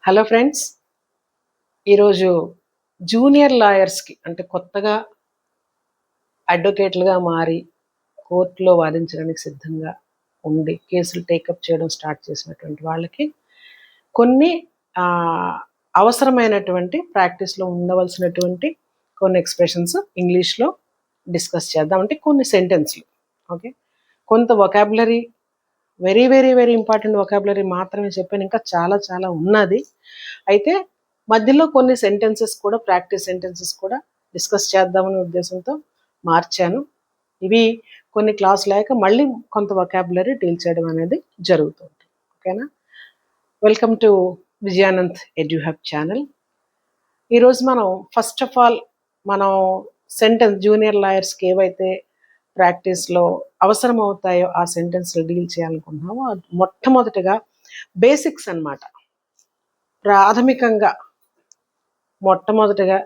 Hello friends, ఈరోజు junior లాయర్స్కి అంటే కొత్తగా అడ్వకేట్లుగా మారి కోర్టులో వాదించడానికి సిద్ధంగా ఉండి కేసులు టేకప్ చేయడం స్టార్ట్ చేసినటువంటి వాళ్ళకి కొన్ని అవసరమైనటువంటి ప్రాక్టీస్లో ఉండవలసినటువంటి కొన్ని ఎక్స్ప్రెషన్స్ ఇంగ్లీష్లో డిస్కస్ చేద్దాం. అంటే కొన్ని సెంటెన్స్లు, ఓకే, కొంత vocabulary, very very very important vocabulary మాత్రమే చెప్పాను, ఇంకా చాలా చాలా ఉన్నది. అయితే మధ్యలో కొన్ని సెంటెన్సెస్ కూడా, ప్రాక్టీస్ సెంటెన్సెస్ కూడా డిస్కస్ చేద్దామనే ఉద్దేశంతో మార్చాను. ఇవి కొన్ని క్లాస్ లేక మళ్ళీ కొంత వొకాబులరీ డీల్ చేయడం అనేది జరుగుతుంది. ఓకేనా? Welcome to Vijayanand Eduhub channel. ఈరోజు మనం ఫస్ట్ ఆఫ్ ఆల్ మనం సెంటెన్స్ జూనియర్ లాయర్స్కి ఏవైతే ప్రాక్టీస్లో అవసరం అవుతాయో ఆ సెంటెన్స్లు డీల్ చేయాలనుకుంటున్నామో మొట్టమొదటిగా బేసిక్స్ అన్నమాట. ప్రాథమికంగా మొట్టమొదటిగా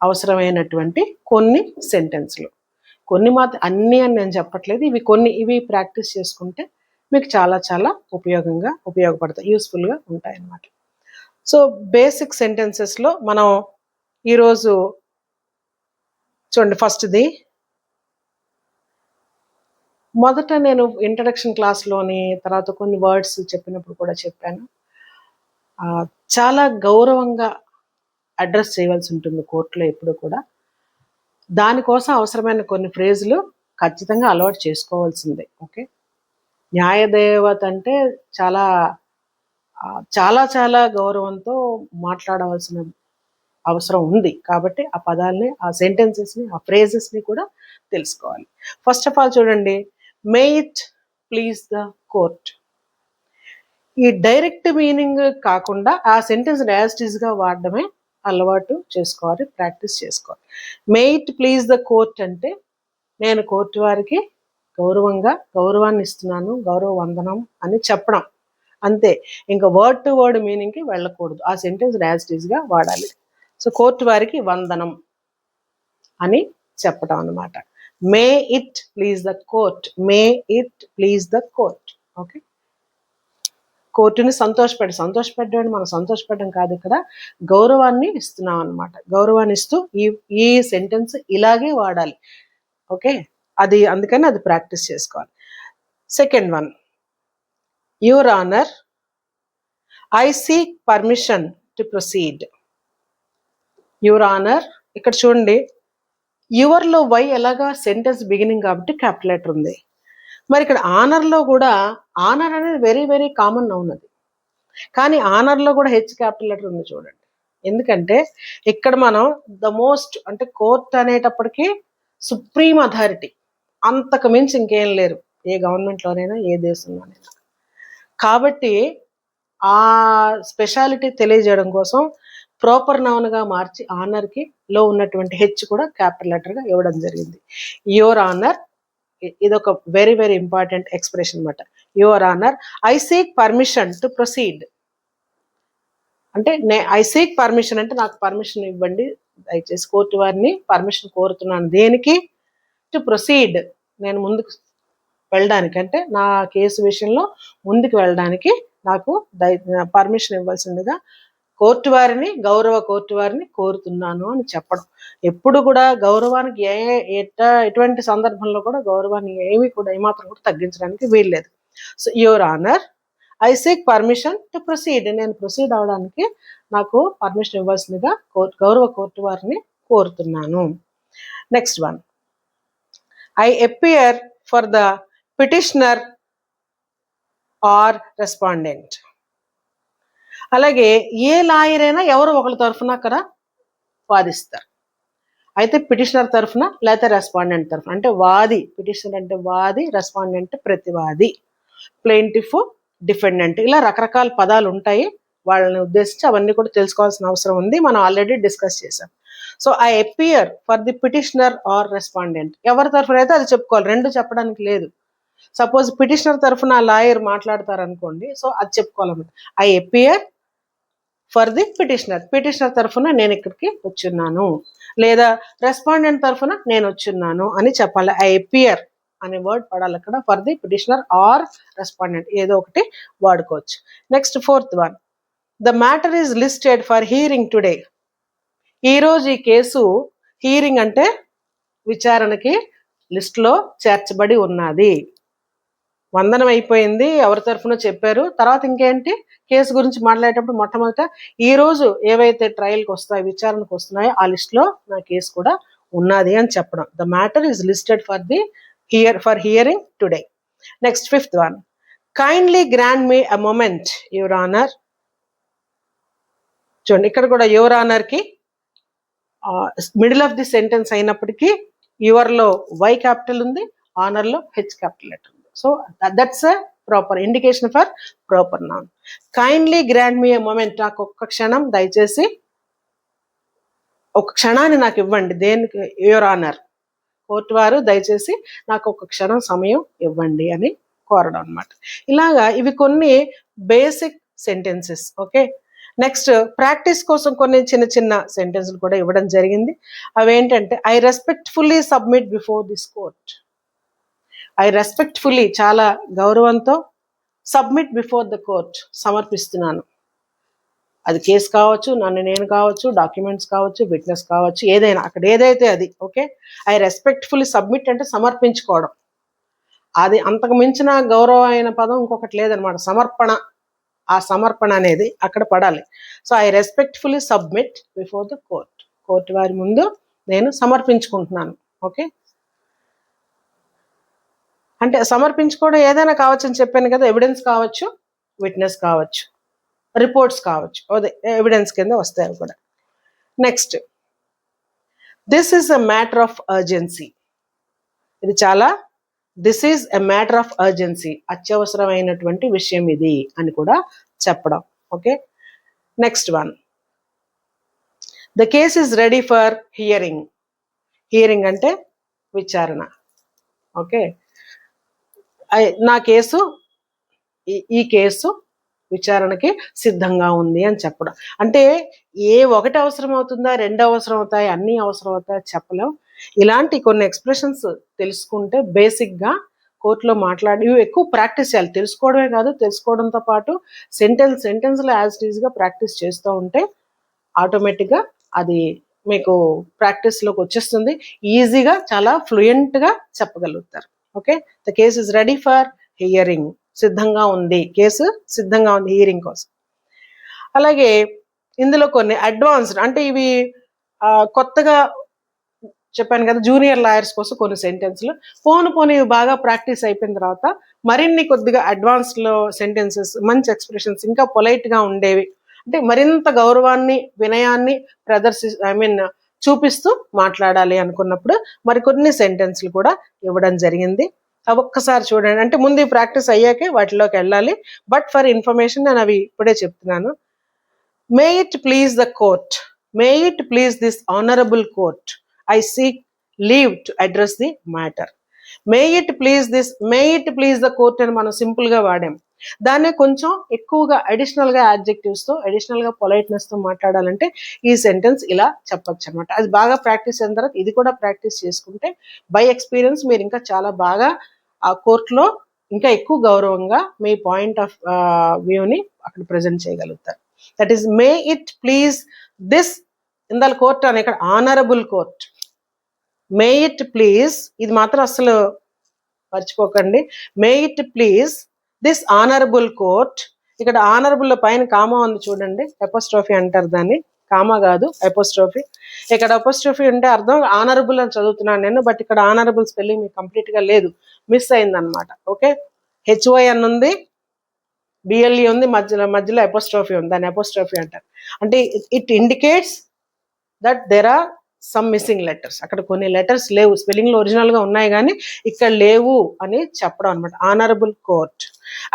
అవసరమైనటువంటి కొన్ని సెంటెన్స్లు, కొన్ని మాత్రం అన్నీ అని నేను చెప్పట్లేదు, ఇవి ప్రాక్టీస్ చేసుకుంటే మీకు చాలా చాలా ఉపయోగపడతాయి, యూస్ఫుల్గా ఉంటాయి అన్నమాట. సో బేసిక్ సెంటెన్సెస్లో మనం ఈరోజు చూడండి, ఫస్ట్ది మొదట నేను ఇంట్రడక్షన్ క్లాస్లోని తర్వాత కొన్ని వర్డ్స్ చెప్పినప్పుడు కూడా చెప్పాను, చాలా గౌరవంగా అడ్రస్ చేయవలసి ఉంటుంది కోర్టులో ఎప్పుడు కూడా. దానికోసం అవసరమైన కొన్ని ఫ్రేజులు ఖచ్చితంగా అలవాటు చేసుకోవాల్సిందే. ఓకే, న్యాయదేవత అంటే చాలా చాలా చాలా గౌరవంతో మాట్లాడవలసిన అవసరం ఉంది. కాబట్టి ఆ పదాలని, ఆ సెంటెన్సెస్ని, ఆ ఫ్రేజెస్ని కూడా తెలుసుకోవాలి. ఫస్ట్ ఆఫ్ ఆల్ చూడండి, మే ఇట్ ప్లీజ్ ద కోర్ట్. ఈ డైరెక్ట్ మీనింగ్ కాకుండా ఆ సెంటెన్స్ యాజ్ ఇట్ ఈస్గా వాడడమే అలవాటు చేసుకోవాలి, ప్రాక్టీస్ చేసుకోవాలి. మే ఇట్ ప్లీజ్ ద కోర్ట్ అంటే నేను కోర్టు వారికి గౌరవాన్ని ఇస్తున్నాను, గౌరవ వందనం అని చెప్పడం, అంతే. ఇంకా వర్డ్ టు వర్డ్ మీనింగ్కి వెళ్ళకూడదు, ఆ సెంటెన్స్ యాజ్ ఇట్ ఈస్గా వాడాలి. సో కోర్టు వారికి వందనం అని చెప్పడం అన్నమాట. May it please the court, may it please the court. Okay, కోర్టుని సంతోషపెట్టడం మనం సంతోషపెట్టడం కాదు, ఇక్కడ గౌరవాన్ని ఇస్తున్నాం అనమాట. గౌరవాన్ని ఇస్తూ ఈ సెంటెన్స్ ఇలాగే వాడాలి. ఓకే, అందుకని అది ప్రాక్టీస్ చేసుకోవాలి. Second one, your honour, I seek permission to proceed. Your honour, ఇక్కడ చూడండి, యువర్లో వై ఎలాగా సెంటెన్స్ బిగినింగ్ కాబట్టి క్యాపిటల్ లెటర్ ఉంది. మరి ఇక్కడ ఆనర్లో కూడా, ఆనర్ అనేది వెరీ వెరీ కామన్ ఉన్నది, కానీ ఆనర్లో కూడా హెచ్ క్యాపిటల్ లెటర్ ఉంది చూడండి. ఎందుకంటే ఇక్కడ మనం ద మోస్ట్ అంటే కోర్ట్ అనేటప్పటికీ సుప్రీం అథారిటీ, అంతకు మించి ఇంకేం లేరు ఏ గవర్నమెంట్లోనైనా ఏ దేశంలోనైనా. కాబట్టి ఆ స్పెషాలిటీ తెలియజేయడం కోసం ప్రాపర్ నౌన్గా మార్చి ఆనర్కి లో ఉన్నటువంటి హెచ్ కూడా క్యాపిటల్ లెటర్గా ఇవ్వడం జరిగింది. యువర్ ఆనర్, ఇదొక వెరీ వెరీ ఇంపార్టెంట్ ఎక్స్ప్రెషన్ అనమాట. Your honour, I seek permission to proceed అంటే ఐ సీక్ పర్మిషన్ అంటే నాకు పర్మిషన్ ఇవ్వండి, దయచేసి కోర్టు వారిని పర్మిషన్ కోరుతున్నాను. దేనికి? టు ప్రొసీడ్, నేను ముందుకు వెళ్ళడానికి, అంటే నా కేసు విషయంలో ముందుకు వెళ్ళడానికి నాకు పర్మిషన్ ఇవ్వాల్సిందిగా గౌరవ కోర్టు వారిని కోరుతున్నాను అని చెప్పడం. ఎప్పుడు కూడా గౌరవానికి ఎటువంటి సందర్భంలో కూడా గౌరవాన్ని ఏమాత్రం కూడా తగ్గించడానికి వీల్లేదు. So your honour, I seek permission to proceed, నేను ప్రొసీడ్ అవడానికి నాకు పర్మిషన్ ఇవ్వాల్సిందిగా గౌరవ కోర్టు వారిని కోరుతున్నాను. Next one, I appear for the petitioner or respondent. అలాగే ఏ లాయర్ అయినా ఎవరు ఒకరి తరఫున అక్కడ వాదిస్తారు. అయితే పిటిషనర్ తరఫున లేకపోతే రెస్పాండెంట్ తరఫున, అంటే వాది, పిటిషనర్ అంటే వాది, రెస్పాండెంట్ ప్రతివాది, ప్లెయింటిఫ్, డిఫెండెంట్, ఇలా రకరకాల పదాలు ఉంటాయి. వాళ్ళని ఉద్దేశించి అవన్నీ కూడా తెలుసుకోవాల్సిన అవసరం ఉంది, మనం ఆల్రెడీ డిస్కస్ చేసాం. So I appear for the petitioner or respondent, ఎవరి తరఫున అయితే అది చెప్పుకోవాలి, రెండు చెప్పడానికి లేదు. సపోజ్ పిటిషనర్ తరఫున లాయర్ మాట్లాడతారు అనుకోండి, సో అది చెప్పుకోవాలన్నమాట. I appear for the petitioner తరఫున నేను ఇక్కడికి వచ్చున్నాను, లేదా రెస్పాండెంట్ తరఫున నేను వచ్చున్నాను అని చెప్పాలి. ఐ అపియర్ అనే వర్డ్ పడాలి అక్కడ, for the petitioner or respondent, ఏదో ఒకటి వాడుకోవచ్చు. Next fourth one, the matter is listed for hearing today. ఈరోజు ఈ కేసు హియరింగ్ అంటే విచారణకి లిస్టులో చేర్చబడి ఉన్నది. వందనం అయిపోయింది, ఎవరి తరఫున చెప్పారు. తర్వాత ఇంకేంటి, కేసు గురించి మాట్లాడేటప్పుడు మొట్టమొదట ఈ రోజు ఏవైతే ట్రయల్కి వస్తాయో, విచారణకు వస్తున్నాయో ఆ లిస్టులో నా కేసు కూడా ఉన్నది అని చెప్పడం. The matter is listed for hearing today. Next 5th one. Kindly grant me a moment your honour. చూడండి, ఇక్కడ కూడా యువర్ ఆనర్ కి మిడిల్ ఆఫ్ ది సెంటెన్స్ అయినప్పటికీ యువర్ లో వై క్యాపిటల్ ఉంది, ఆనర్ లో హెచ్ క్యాపిటల్ లెటర్ ఉంది. So that's a proper indication for proper noun. Kindly grant me a moment, నాకు ఒక్క క్షణం దయచేసి ఒక క్షణాన్ని నాకు ఇవ్వండి. దేనికి? యువర్ ఆనర్, కోర్టు వారు దయచేసి నాకు ఒక క్షణం సమయం ఇవ్వండి అని కోరడం అనమాట. ఇలాగా ఇవి కొన్ని basic sentences. Okay, next practice కోసం కొన్ని చిన్న చిన్న సెంటెన్స్లు కూడా ఇవ్వడం జరిగింది. అవేంటంటే, I respectfully submit before this court. I respectfully, చాలా గౌరవంతో, సబ్మిట్ బిఫోర్ ద కోర్ట్, సమర్పిస్తున్నాను. అది కేసు కావచ్చు, నన్ను నేను కావచ్చు, డాక్యుమెంట్స్ కావచ్చు, విట్నెస్ కావచ్చు, ఏదైనా అక్కడ ఏదైతే అది. ఓకే, ఐ రెస్పెక్ట్ఫుల్లీ సబ్మిట్ అంటే సమర్పించుకోవడం. అది అంతకు మించిన గౌరవమైన పదం ఇంకొకటి లేదనమాట. సమర్పణ, ఆ సమర్పణ అనేది అక్కడ పడాలి. So I respectfully submit before the court, court వారి ముందు నేను సమర్పించుకుంటున్నాను. ఓకే, అంటే సమర్పించుకోవడం ఏదైనా కావచ్చు అని చెప్పాను కదా. ఎవిడెన్స్ కావచ్చు, విట్నెస్ కావచ్చు, రిపోర్ట్స్ కావచ్చు, అదే ఎవిడెన్స్ కింద వస్తాయి కూడా. Next, this is a matter of urgency. ఇది చాలా, this is a matter of urgency, అత్యవసరమైనటువంటి విషయం ఇది అని కూడా చెప్పడం. Okay, next one, the case is ready for hearing. Hearing అంటే విచారణ. ఓకే, నా కేసు, ఈ కేసు విచారణకి సిద్ధంగా ఉంది అని చెప్పడం. అంటే ఏ ఒకటి అవసరం అవుతుందా, రెండు అవసరం అవుతాయి, అన్నీ అవసరం అవుతాయి చెప్పలేం. ఇలాంటి కొన్ని ఎక్స్ప్రెషన్స్ తెలుసుకుంటే బేసిక్గా కోర్టులో మాట్లాడి ఇవి ఎక్కువ ప్రాక్టీస్ చేయాలి. తెలుసుకోవడమే కాదు, తెలుసుకోవడంతో పాటు సెంటెన్స్లో యాజ్ ఇట్ ఈజ్గా ప్రాక్టీస్ చేస్తూ ఉంటే ఆటోమేటిక్గా అది మీకు ప్రాక్టీస్లోకి వచ్చేస్తుంది. ఈజీగా, చాలా ఫ్లూయెంట్గా చెప్పగలుగుతారు. Okay, the case is ready for hearing, సిద్ధంగా ఉంది, కేసు సిద్ధంగా ఉంది హియరింగ్ కోసం. అలాగే ఇందులో కొన్ని అడ్వాన్స్డ్, అంటే ఇవి కొత్తగా చెప్పాను కదా, జూనియర్ లాయర్స్ కోసం కొన్ని సెంటెన్స్లు. పోను ఇవి బాగా ప్రాక్టీస్ అయిపోయిన తర్వాత మరిన్ని కొద్దిగా అడ్వాన్స్లో సెంటెన్సెస్, మంచి ఎక్స్ప్రెషన్స్, ఇంకా పొలైట్గా ఉండేవి, అంటే మరింత గౌరవాన్ని, వినయాన్ని చూపిస్తూ మాట్లాడాలి అనుకున్నప్పుడు మరికొన్ని సెంటెన్స్లు కూడా ఇవ్వడం జరిగింది. అవి ఒక్కసారి చూడండి. అంటే ముందు ప్రాక్టీస్ అయ్యాకే వాటిలోకి వెళ్ళాలి. బట్ ఫర్ ఇన్ఫర్మేషన్ నేను అవి ఇప్పుడే చెప్తున్నాను. మే it please the court, may it please this honourable court, I seek leave to address the matter. May it please the court అని మనం సింపుల్గా వాడాం. దాన్ని కొంచెం ఎక్కువగా అడిషనల్గా యాడ్జెక్టివ్స్తో, అడిషనల్గా పొలైట్నెస్తో మాట్లాడాలంటే ఈ సెంటెన్స్ ఇలా చెప్పచ్చు అనమాట. అది బాగా ప్రాక్టీస్ అయిన తర్వాత ఇది కూడా ప్రాక్టీస్ చేసుకుంటే బై ఎక్స్పీరియన్స్ మీరు ఇంకా చాలా బాగా ఆ కోర్టులో ఇంకా ఎక్కువ గౌరవంగా మీ పాయింట్ ఆఫ్ వ్యూని అక్కడ ప్రజెంట్ చేయగలుగుతారు. That is may it please this, ఇందాల కోర్ట్ అని, ఇక్కడ honourable court. May it please, ఇది మాత్రం అసలు మర్చిపోకండి. May it please this honourable court. ఇక్కడ ఆనరబుల్ పైన కామా ఉంది చూడండి, ఎపోస్ట్రోఫీ అంటారు దాన్ని, కామా కాదు ఎపోస్ట్రోఫీ. ఇక్కడ ఎపోస్ట్రోఫీ ఉంటే అర్థం ఆనరబుల్ అని చదువుతున్నాను నేను, బట్ ఇక్కడ ఆనరబుల్ స్పెల్లింగ్ మీకు కంప్లీట్గా లేదు, మిస్ అయిందనమాట. ఓకే, HON ఉంది, BLE ఉంది, మధ్యలో ఎపోస్ట్రోఫీ ఉంది, దాన్ని ఎపోస్ట్రోఫీ అంటారు. అంటే it indicates that there are some missing letters. అక్కడ కొన్ని లెటర్స్ లేవు, స్పెల్లింగ్లో ఒరిజినల్గా ఉన్నాయి కానీ ఇక్కడ లేవు అని చెప్పడం అనమాట. Honourable court,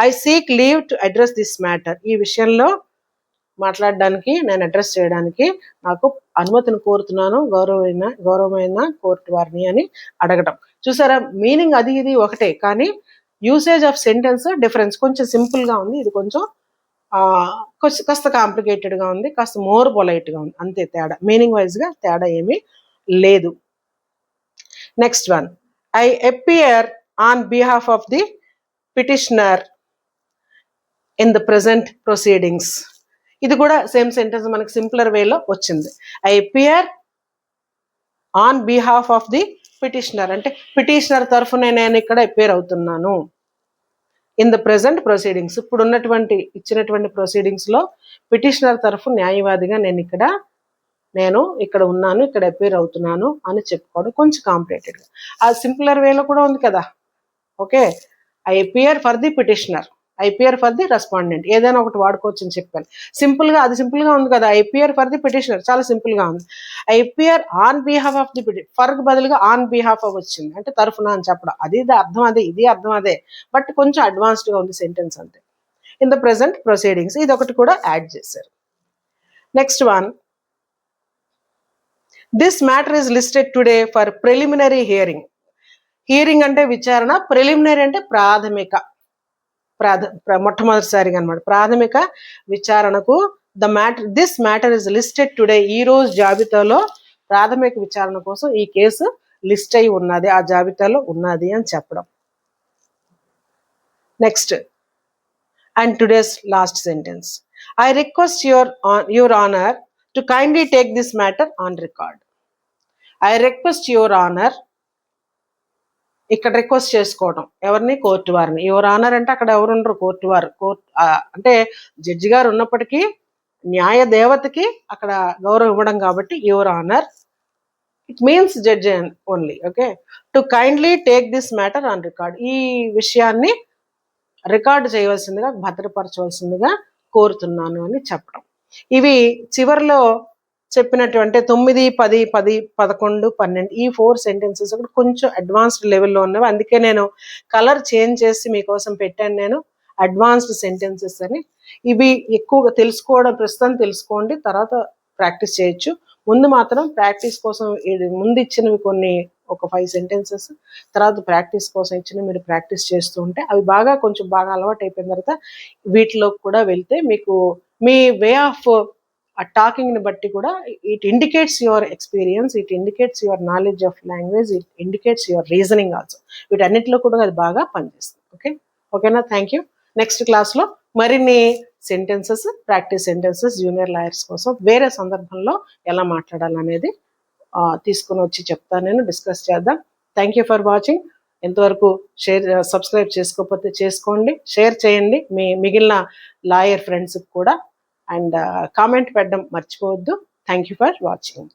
I seek leave to address this matter. ఈ విషయంలో మాట్లాడడానికి, నేను అడ్రస్ చేయడానికి నాకు అనుమతిని కోరుతున్నాను గౌరవమైన కోర్టు వారిని అని అడగడం. చూసారా, మీనింగ్ అది ఇది ఒకటే, కానీ యూసేజ్ ఆఫ్ సెంటెన్స్ డిఫరెన్స్. కొంచెం సింపుల్గా ఉంది, ఇది కొంచెం కాస్త కాంప్లికేటెడ్గా ఉంది, కాస్త మోర్ పొలైట్గా ఉంది, అంతే తేడా. మీనింగ్ వైజ్గా తేడా ఏమీ లేదు. Next one, I appear on behalf of the petitioner in the present proceedings. ఇది కూడా సేమ్ సెంటెన్స్ మనకి సింపులర్ వేలో వచ్చింది. I appear on behalf of the petitioner, అంటే పిటిషనర్ తరఫున నేను ఇక్కడ అపియర్ అవుతున్నాను. ఇన్ ద ప్రెసెంట్ ప్రొసీడింగ్స్, ఇప్పుడు ఉన్నటువంటి ఇచ్చినటువంటి ప్రొసీడింగ్స్లో పిటిషనర్ తరఫు న్యాయవాదిగా నేను ఇక్కడ ఉన్నాను, ఇక్కడ అపియర్ అవుతున్నాను అని చెప్పుకోవడం కొంచెం కాంప్లికేటెడ్గా. ఆ సింపులర్ వేలో కూడా ఉంది కదా. Okay, I appear for the petitioner, I appear for the respondent, ఏదైనా ఒకటి వాడుకోవచ్చు అని చెప్పాను. సింపుల్గా అది సింపుల్గా ఉంది కదా. I appear for the petitioner చాలా సింపుల్గా ఉంది. I appear on behalf of the ఫర్కి బదులుగా ఆన్ బిహాఫ్ ఆఫ్ వచ్చింది, అంటే తరఫున అని చెప్పడం. అది అర్థం అదే, ఇది అర్థం అదే, బట్ కొంచెం అడ్వాన్స్డ్గా ఉంది సెంటెన్స్ అంతే. ఇన్ ద ప్రెసెంట్ ప్రొసీడింగ్స్, ఇది ఒకటి కూడా యాడ్ చేశారు. Next one, this matter is listed today for preliminary hearing. Hearing అంటే విచారణ, ప్రిలిమినరీ అంటే మొట్టమొదటిసారిగా అనమాట, ప్రాథమిక విచారణకు. This matter is listed today, ఈ రోజు జాబితాలో ప్రాథమిక విచారణ కోసం ఈ కేసు లిస్ట్ అయి ఉన్నది, ఆ జాబితాలో ఉన్నది అని చెప్పడం. Next, and today's last sentence, I request your honour to kindly take this matter on record. I request your honour, ఇక్కడ రిక్వెస్ట్ చేసుకోవడం ఎవరిని, కోర్టు వారిని. యువర్ ఆనర్ అంటే అక్కడ ఎవరు ఉండరు, కోర్టు వారు. అంటే జడ్జి గారు ఉన్నప్పటికీ న్యాయ దేవతకి అక్కడ గౌరవం ఇవ్వడం కాబట్టి your honour, it means judge only. Okay, to kindly take this matter on record, ఈ విషయాన్ని రికార్డు చేయవలసిందిగా, భద్రపరచవలసిందిగా కోరుతున్నాను అని చెప్పడం. ఇవి చివరిలో చెప్పినటువంటి 9, 10, 10, 11, 12 ఈ 4 సెంటెన్సెస్ కూడా కొంచెం అడ్వాన్స్డ్ లెవెల్లో ఉన్నవి. అందుకే నేను కలర్ చేంజ్ చేసి మీకోసం పెట్టాను నేను, అడ్వాన్స్డ్ సెంటెన్సెస్ అని. ఇవి ఎక్కువగా తెలుసుకోవడం, ప్రస్తుతం తెలుసుకోండి, తర్వాత ప్రాక్టీస్ చేయొచ్చు. ముందు మాత్రం ప్రాక్టీస్ కోసం ముందు ఇచ్చినవి ఒక 5 సెంటెన్సెస్, తర్వాత ప్రాక్టీస్ కోసం ఇచ్చినవి మీరు ప్రాక్టీస్ చేస్తూ ఉంటే అవి కొంచెం బాగా అలవాటు అయిపోయిన తర్వాత వీటిలో కూడా వెళ్తే మీకు మీ వే ఆఫ్ టాకింగ్ని బట్టి కూడా it indicates your experience, it indicates your knowledge of language, it indicates your reasoning also. వీటన్నిటిలో కూడా అది బాగా పనిచేస్తుంది. ఓకేనా, థ్యాంక్ యూ. నెక్స్ట్ క్లాస్లో మరిన్ని sentences, practice sentences junior lawyers కోసం వేరే సందర్భంలో ఎలా మాట్లాడాలనేది తీసుకుని వచ్చి చెప్తాను, నేను డిస్కస్ చేద్దాం. Thank you for watching. ఎంతవరకు సబ్స్క్రైబ్ చేసుకోకపోతే చేసుకోండి, షేర్ చేయండి మీ మిగిలిన లాయర్ ఫ్రెండ్స్కి కూడా, అండ్ కామెంట్ పెట్టడం మర్చిపోవద్దు. Thank you for watching.